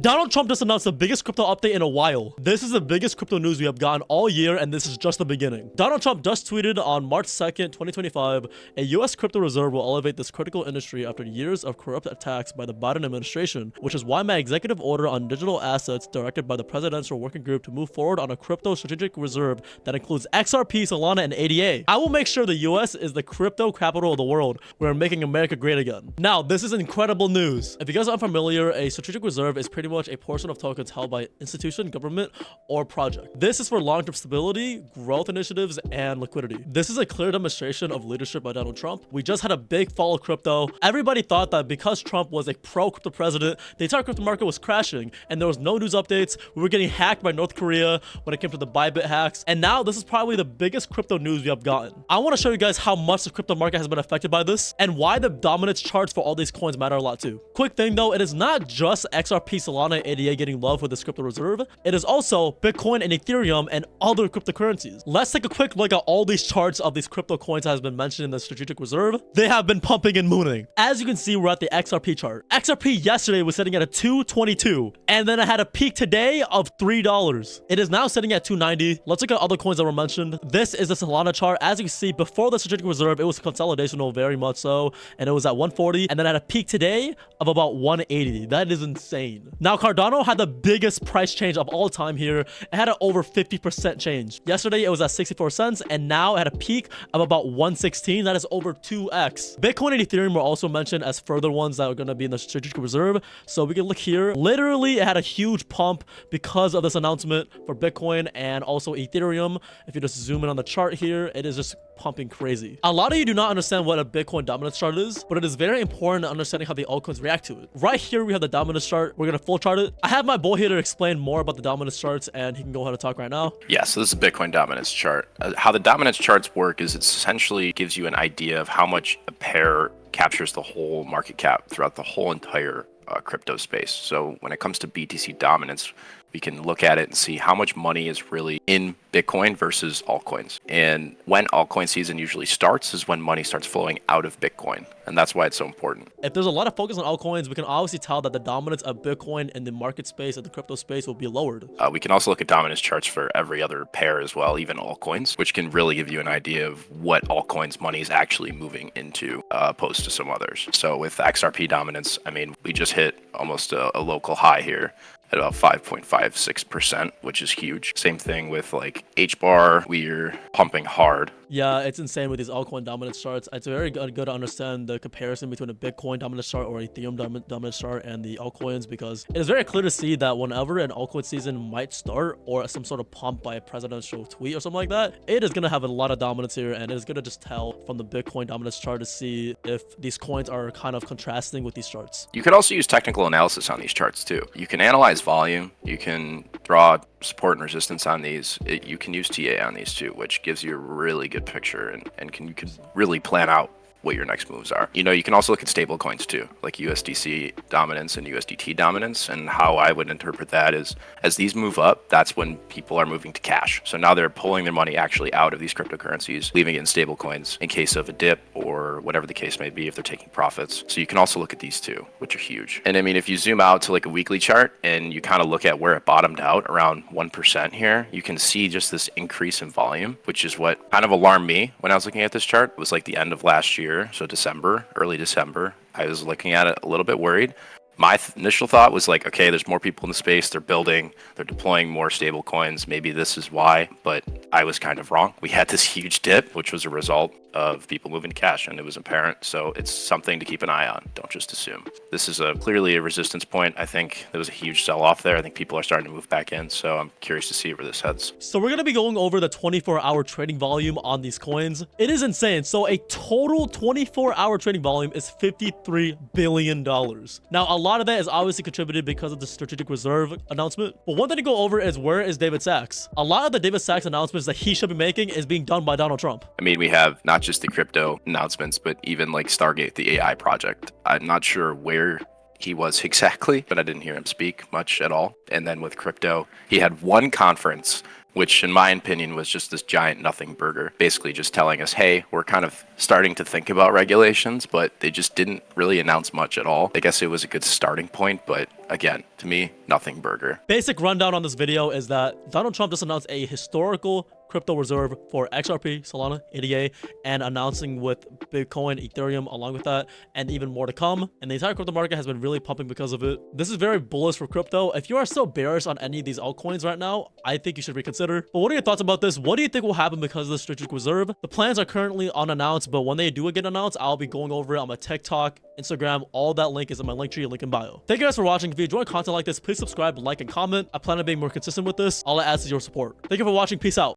Donald Trump just announced the biggest crypto update in a while. This is the biggest crypto news we have gotten all year, and this is just the beginning. Donald Trump just tweeted on March 2nd, 2025, a US crypto reserve will elevate this critical industry after years of corrupt attacks by the Biden administration, which is why my executive order on digital assets directed by the Presidential Working Group to move forward on a crypto strategic reserve that includes XRP, Solana, and ADA. I will make sure the US is the crypto capital of the world. We're making America great again. Now, this is incredible news. If you guys are unfamiliar, a strategic reserve is pretty much a portion of tokens held by institution, government, or project. This is for long-term stability, growth initiatives, and liquidity. This is a clear demonstration of leadership by Donald Trump. We just had a big fall of crypto. Everybody thought that because Trump was a pro-crypto president, the entire crypto market was crashing, and there was no news updates. We were getting hacked by North Korea when it came to the Bybit hacks, and now this is probably the biggest crypto news we have gotten. I want to show you guys how much the crypto market has been affected by this, and why the dominance charts for all these coins matter a lot too. Quick thing though, it is not just XRP, Solana, and ADA getting love with this crypto reserve. It is also Bitcoin and Ethereum and other cryptocurrencies. Let's take a quick look at all these charts of these crypto coins that has been mentioned in the strategic reserve. They have been pumping and mooning. As you can see, we're at the XRP chart. XRP yesterday was sitting at a 222, and then it had a peak today of $3. It is now sitting at 290. Let's look at other coins that were mentioned. This is the Solana chart. As you can see, before the strategic reserve, it was consolidational, very much so, and it was at 140, and then at a peak today of about 180. That is insane. Now, Cardano had the biggest price change of all time here. It had an over 50% change. Yesterday, it was at 64 cents, and now it had a peak of about 116. That is over 2x. Bitcoin and Ethereum were also mentioned as further ones that are going to be in the strategic reserve. So we can look here. Literally, it had a huge pump because of this announcement for Bitcoin and also Ethereum. If you just zoom in on the chart here, it is just pumping crazy. A lot of you do not understand what a Bitcoin dominance chart is, but it is very important understanding how the altcoins react to it. Right here, we have the dominance chart. We're going to full chart it. I have my boy here to explain more about the dominance charts, and he can go ahead and talk right now. Yeah, so this is a Bitcoin dominance chart. How the dominance charts work is it essentially gives you an idea of how much a pair captures the whole market cap throughout the whole entire crypto space. So when it comes to BTC dominance, we can look at it and see how much money is really in Bitcoin versus altcoins. And when altcoin season usually starts is when money starts flowing out of Bitcoin. And that's why it's so important. If there's a lot of focus on altcoins, we can obviously tell that the dominance of Bitcoin in the market space and the crypto space will be lowered. We can also look at dominance charts for every other pair as well, even altcoins, which can really give you an idea of what altcoins money is actually moving into opposed to some others. So with XRP dominance, I mean, we just hit almost a local high here at about 5.56%, which is huge. Same thing with like HBAR, we're pumping hard. Yeah, it's insane with these altcoin dominance charts. It's very good to understand the comparison between a Bitcoin dominance chart or Ethereum dominance chart and the altcoins, because it is very clear to see that whenever an altcoin season might start or some sort of pump by a presidential tweet or something like that, it is going to have a lot of dominance here, and it is going to just tell from the Bitcoin dominance chart to see if these coins are kind of contrasting with these charts. You could also use technical analysis on these charts too. You can analyze volume, you can draw support and resistance on these. You can use TA on these too, which gives you a really good picture and you can really plan out what your next moves are. You know, you can also look at stable coins too, like USDC dominance and USDT dominance. And how I would interpret that is as these move up, that's when people are moving to cash. So now they're pulling their money actually out of these cryptocurrencies, leaving it in stable coins in case of a dip or whatever the case may be if they're taking profits. So you can also look at these two, which are huge. And I mean, if you zoom out to like a weekly chart and you kind of look at where it bottomed out around 1% here, you can see just this increase in volume, which is what kind of alarmed me when I was looking at this chart. It was like the end of last year. So December, early December, I was looking at it a little bit worried. My initial thought was like, okay, there's more people in the space. They're building, they're deploying more stable coins. Maybe this is why, but I was kind of wrong. We had this huge dip, which was a result of people moving to cash, and it was apparent. So it's something to keep an eye on. Don't just assume. This is clearly a resistance point. I think there was a huge sell-off there. I think people are starting to move back in. So I'm curious to see where this heads. So we're going to be going over the 24-hour trading volume on these coins. It is insane. So a total 24-hour trading volume is $53 billion. Now, a lot of that is obviously contributed because of the strategic reserve announcement. But one thing to go over is, where is David Sachs? A lot of the David Sachs announcements that he should be making is being done by Donald Trump. I mean, we have not just the crypto announcements, but even like Stargate, the AI project. I'm not sure where he was exactly, but I didn't hear him speak much at all. And then with crypto, he had one conference, which in my opinion was just this giant nothing burger, basically just telling us, hey, we're kind of starting to think about regulations, but they just didn't really announce much at all. I guess it was a good starting point, but again, to me, nothing burger. Basic rundown on this video is that Donald Trump just announced a historical crypto reserve for XRP, Solana, ADA, and announcing with Bitcoin, Ethereum along with that, and even more to come. And the entire crypto market has been really pumping because of it. This is very bullish for crypto. If you are still bearish on any of these altcoins right now, I think you should reconsider. But what are your thoughts about this? What do you think will happen because of the strategic reserve? The plans are currently unannounced, but when they do get announced, I'll be going over it on my TikTok, Instagram. All that link is in my link tree, link in bio. Thank you guys for watching. If you enjoy content like this, please subscribe, like, and comment. I plan on being more consistent with this. All I ask is your support. Thank you for watching. Peace out.